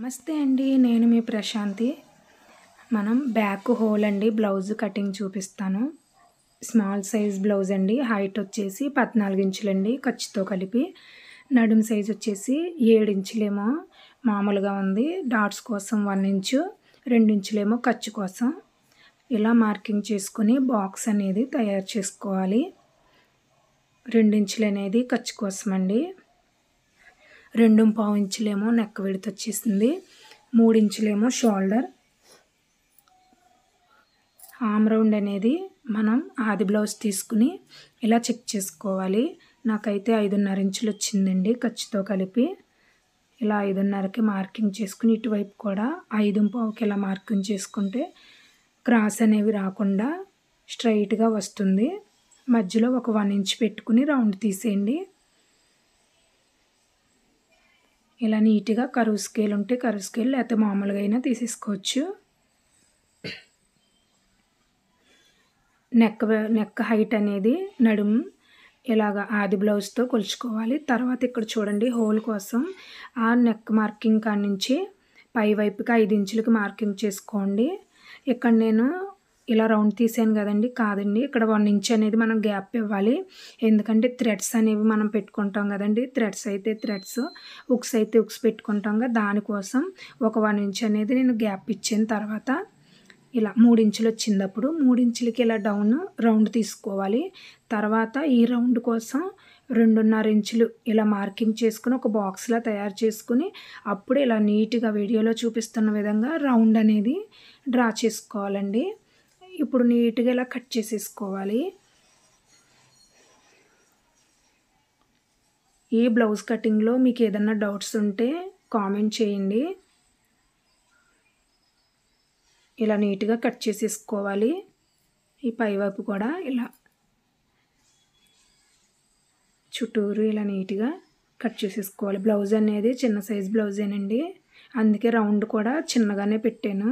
నమస్తే అండి, నేను మీ ప్రశాంతి. మనం బ్యాక్ హోల్ అండి బ్లౌజ్ కటింగ్ చూపిస్తాను. స్మాల్ సైజ్ బ్లౌజ్ అండి. హైట్ వచ్చేసి 14 ఇంచులండి ఖర్చుతో కలిపి. నడుం సైజ్ వచ్చేసి 7 ఇంచులేమో మామూలుగా ఉంది. డాట్స్ కోసం 1 ఇంచు, 2 ఇంచులేమో ఖర్చు కోసం. ఇలా మార్కింగ్ చేసుకుని బాక్స్ అనేది తయారు చేసుకోవాలి. 2 ఇంచులు అనేది ఖర్చు కోసం అండి. 2.5 ఇంచులేమో నెక్ విడ్త్ వచ్చేసింది. 3 ఇంచులేమో షోల్డర్. ఆర్మ్ రౌండ్ అనేది మనం ఆది బ్లౌజ్ తీసుకుని ఇలా చెక్ చేసుకోవాలి. నాకైతే 5.5 ఇంచులు వచ్చిందండి ఖర్చుతో కలిపి. ఇలా 5.5కి మార్కింగ్ చేసుకుని ఇటువైపు కూడా 5.5కి ఇలా మార్కింగ్ చేసుకుంటే క్రాస్ అనేవి రాకుండా స్ట్రైట్గా వస్తుంది. మధ్యలో ఒక 1 ఇంచ్ పెట్టుకుని రౌండ్ తీసేయండి. ఇలా నీట్గా కరువు స్కేల్ ఉంటే కరువు స్కేల్, లేకపోతే మామూలుగా అయినా తీసేసుకోవచ్చు. నెక్ హైట్ అనేది నడుము ఇలాగ ఆది బ్లౌజ్తో కొలుచుకోవాలి. తర్వాత ఇక్కడ చూడండి, హోల్ కోసం ఆ నెక్ మార్కింగ్ కాడ నుంచి పై వైపుకి 5 ఇంచులకి మార్కింగ్ చేసుకోండి. ఇక్కడ నేను ఇలా రౌండ్ తీసాను కదండి, కాదండి, ఇక్కడ 1 ఇంచ్ అనేది మనం గ్యాప్ ఇవ్వాలి. ఎందుకంటే థ్రెడ్స్ అనేవి మనం పెట్టుకుంటాం కదండి. థ్రెడ్స్ అయితే థ్రెడ్స్, ఉక్స్ అయితే ఉక్స్ పెట్టుకుంటాం కదా, దానికోసం ఒక 1 ఇంచ్ అనేది నేను గ్యాప్ ఇచ్చిన తర్వాత ఇలా 3 ఇంచులు వచ్చినప్పుడు 3 ఇంచులకి ఇలా డౌన్ రౌండ్ తీసుకోవాలి. తర్వాత ఈ రౌండ్ కోసం 2.5 ఇంచులు ఇలా మార్కింగ్ చేసుకుని ఒక బాక్స్లా తయారు చేసుకుని అప్పుడు ఇలా నీట్గా వీడియోలో చూపిస్తున్న విధంగా రౌండ్ అనేది డ్రా చేసుకోవాలండి. ఇప్పుడు నీట్గా ఇలా కట్ చేసేసుకోవాలి. ఈ బ్లౌజ్ కటింగ్లో మీకు ఏదన్నా డౌట్స్ ఉంటే కామెంట్ చేయండి. ఇలా నీట్గా కట్ చేసేసుకోవాలి. ఈ పైవైపు కూడా ఇలా చుట్టూరు ఇలా నీట్గా కట్ చేసేసుకోవాలి. బ్లౌజ్ అనేది చిన్న సైజ్ బ్లౌజేనండి, అందుకే రౌండ్ కూడా చిన్నగానే పెట్టాను.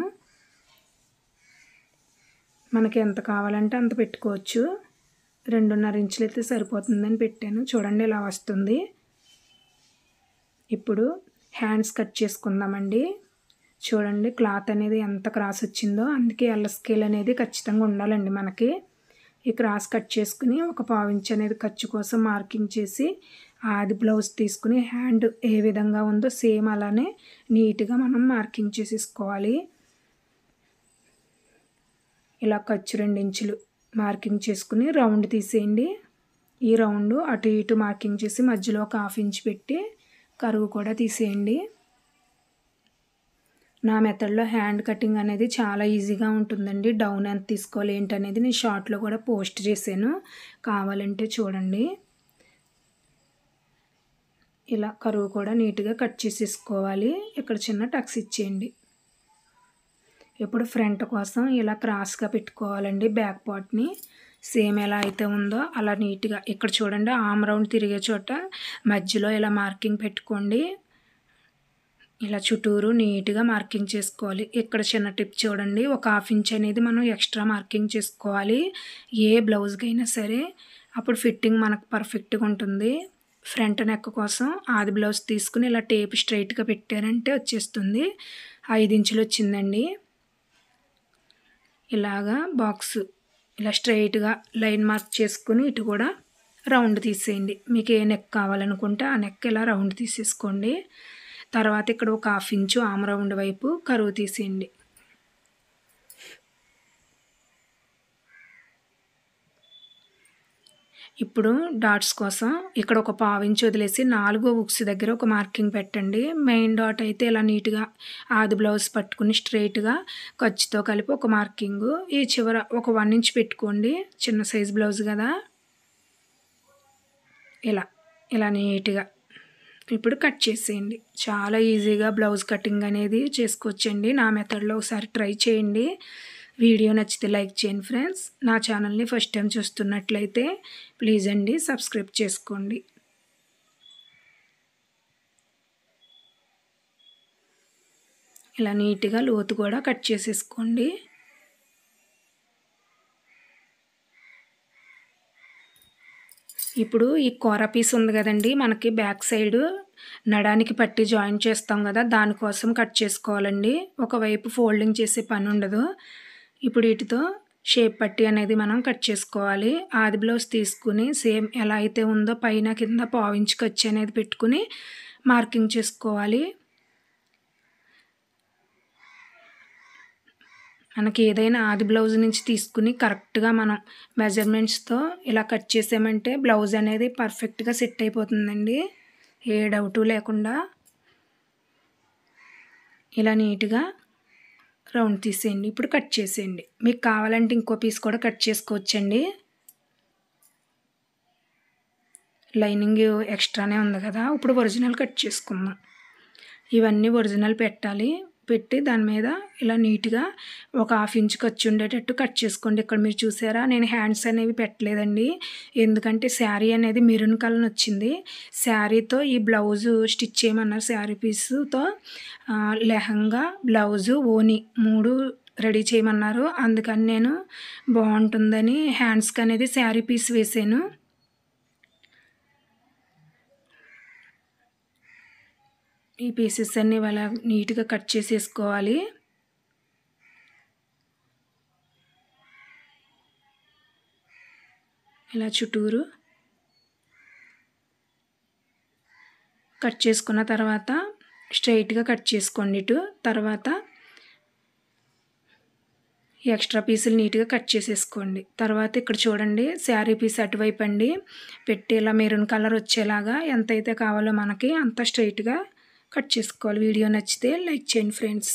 మనకి ఎంత కావాలంటే అంత పెట్టుకోవచ్చు. 2.5 ఇంచులు అయితే సరిపోతుందని పెట్టాను. చూడండి ఇలా వస్తుంది. ఇప్పుడు హ్యాండ్స్ కట్ చేసుకుందామండి. చూడండి క్లాత్ అనేది ఎంత క్రాస్ వచ్చిందో, అందుకే ఎల్ స్కేల్ అనేది ఖచ్చితంగా ఉండాలండి మనకి. ఈ క్రాస్ కట్ చేసుకుని ఒక 1/4 ఇంచ్ అనేది ఖర్చు కోసం మార్కింగ్ చేసి ఆది బ్లౌజ్ తీసుకుని హ్యాండ్ ఏ విధంగా ఉందో సేమ్ అలానే నీట్గా మనం మార్కింగ్ చేసేసుకోవాలి. ఇలా ఖర్చు 2 ఇంచులు మార్కింగ్ చేసుకుని రౌండ్ తీసేయండి. ఈ రౌండ్ అటు ఇటు మార్కింగ్ చేసి మధ్యలో ఒక 1/2 ఇంచ్ పెట్టి కరువు కూడా తీసేయండి. నా మెథడ్లో హ్యాండ్ కటింగ్ అనేది చాలా ఈజీగా ఉంటుందండి. డౌన్ ఎంత తీసుకోవాలి ఏంటనేది నేను షార్ట్లో కూడా పోస్ట్ చేశాను, కావాలంటే చూడండి. ఇలా కరువు కూడా నీట్గా కట్ చేసేసుకోవాలి. ఇక్కడ చిన్న టక్స్ ఇచ్చేయండి. ఇప్పుడు ఫ్రంట్ కోసం ఇలా క్రాస్గా పెట్టుకోవాలండి. బ్యాక్ పార్ట్ని సేమ్ ఎలా అయితే ఉందో అలా నీట్గా ఇక్కడ చూడండి, ఆర్మ్ రౌండ్ తిరిగే చోట మధ్యలో ఇలా మార్కింగ్ పెట్టుకోండి. ఇలా చుట్టూరు నీట్గా మార్కింగ్ చేసుకోవాలి. ఇక్కడ చిన్న టిప్ చూడండి, ఒక 1/2 ఇంచ్ అనేది మనం ఎక్స్ట్రా మార్కింగ్ చేసుకోవాలి ఏ బ్లౌజ్కి అయినా సరే. అప్పుడు ఫిట్టింగ్ మనకు పర్ఫెక్ట్గా ఉంటుంది. ఫ్రంట్ నెక్ కోసం ఆది బ్లౌజ్ తీసుకుని ఇలా టేప్ స్ట్రైట్గా పెట్టారంటే వచ్చేస్తుంది. 5 ఇంచులు వచ్చిందండి. ఇలాగా బాక్స్ ఇలా స్ట్రైట్గా లైన్ మార్క్ చేసుకుని ఇటు కూడా రౌండ్ తీసేయండి. మీకు ఏ నెక్ కావాలనుకుంటే ఆ నెక్ ఇలా రౌండ్ తీసేసుకోండి. తర్వాత ఇక్కడ ఒక 1/2 ఇంచు ఆర్మ్ రౌండ్ వైపు కరువు తీసేయండి. ఇప్పుడు డాట్స్ కోసం ఇక్కడ ఒక 1/2 ఇంచ్ వదిలేసి 4 ఉక్స్ దగ్గర ఒక మార్కింగ్ పెట్టండి. మెయిన్ డాట్ అయితే ఇలా నీట్గా ఆది బ్లౌజ్ పట్టుకుని స్ట్రైట్గా ఖర్చుతో కలిపి ఒక మార్కింగు. ఈ చివర ఒక 1 ఇంచ్ పెట్టుకోండి, చిన్న సైజ్ బ్లౌజ్ కదా. ఇలా నీట్గా ఇప్పుడు కట్ చేసేయండి. చాలా ఈజీగా బ్లౌజ్ కటింగ్ అనేది చేసుకోవచ్చండి. నా మెథడ్లో ఒకసారి ట్రై చేయండి. వీడియో నచ్చితే లైక్ చేయండి ఫ్రెండ్స్. నా ఛానల్ని ఫస్ట్ టైం చూస్తున్నట్లయితే ప్లీజ్ అండి సబ్స్క్రైబ్ చేసుకోండి. ఇలా నీట్గా లోతు కూడా కట్ చేసేసుకోండి. ఇప్పుడు ఈ కూర పీస్ ఉంది కదండి, మనకి బ్యాక్ సైడ్ నడానికి పట్టి జాయిన్ చేస్తాం కదా, దానికోసం కట్ చేసుకోవాలండి. ఒకవైపు ఫోల్డింగ్ చేసే పని ఉండదు. ఇప్పుడు వీటితో షేప్ పట్టి అనేది మనం కట్ చేసుకోవాలి. ఆది బ్లౌజ్ తీసుకుని సేమ్ ఎలా అయితే ఉందో పైన కింద పావించి ఖర్చు అనేది పెట్టుకుని మార్కింగ్ చేసుకోవాలి. మనకి ఏదైనా ఆది బ్లౌజ్ నుంచి తీసుకుని కరెక్ట్గా మనం మెజర్మెంట్స్తో ఇలా కట్ చేసామంటే బ్లౌజ్ అనేది పర్ఫెక్ట్గా సెట్ అయిపోతుందండి, ఏ డౌటు లేకుండా. ఇలా నీట్గా రౌండ్ తీసేయండి. ఇప్పుడు కట్ చేసేయండి. మీకు కావాలంటే ఇంకో పీస్ కూడా కట్ చేసుకోవచ్చండి. లైనింగ్ ఎక్స్ట్రానే ఉంది కదా, ఇప్పుడు ఒరిజినల్ కట్ చేసుకుందాం. ఇవన్నీ ఒరిజినల్ పెట్టాలి. పెట్టి దాని మీద ఇలా నీట్గా ఒక 1/2 ఇంచ్ ఖర్చు ఉండేటట్టు కట్ చేసుకోండి. ఇక్కడ మీరు చూసారా, నేను హ్యాండ్స్ అనేవి పెట్టలేదండి, ఎందుకంటే శారీ అనేది మెరూన్ కలర్ వచ్చింది. శారీతో ఈ బ్లౌజు స్టిచ్ చేయమన్నారు. శారీ పీసుతో లెహంగా, బ్లౌజు, ఓని 3 రెడీ చేయమన్నారు. అందుకని నేను బాగుంటుందని హ్యాండ్స్కి అనేది శారీ పీస్ వేసాను. ఈ పీసెస్ అన్నీ అలా నీట్గా కట్ చేసేసుకోవాలి. ఇలా చుట్టూరు కట్ చేసుకున్న తర్వాత స్ట్రైట్గా కట్ చేసుకోండి ఇటు. తర్వాత ఎక్స్ట్రా పీసులు నీట్గా కట్ చేసేసుకోండి. తర్వాత ఇక్కడ చూడండి, శారీ పీస్ అటువైపు అండి పెట్టి ఇలా మెరూన్ కలర్ వచ్చేలాగా ఎంతైతే కావాలో మనకి అంత స్ట్రైట్గా కట్ చేసుకోవాలి. వీడియో నచ్చితే లైక్ చేయండి ఫ్రెండ్స్.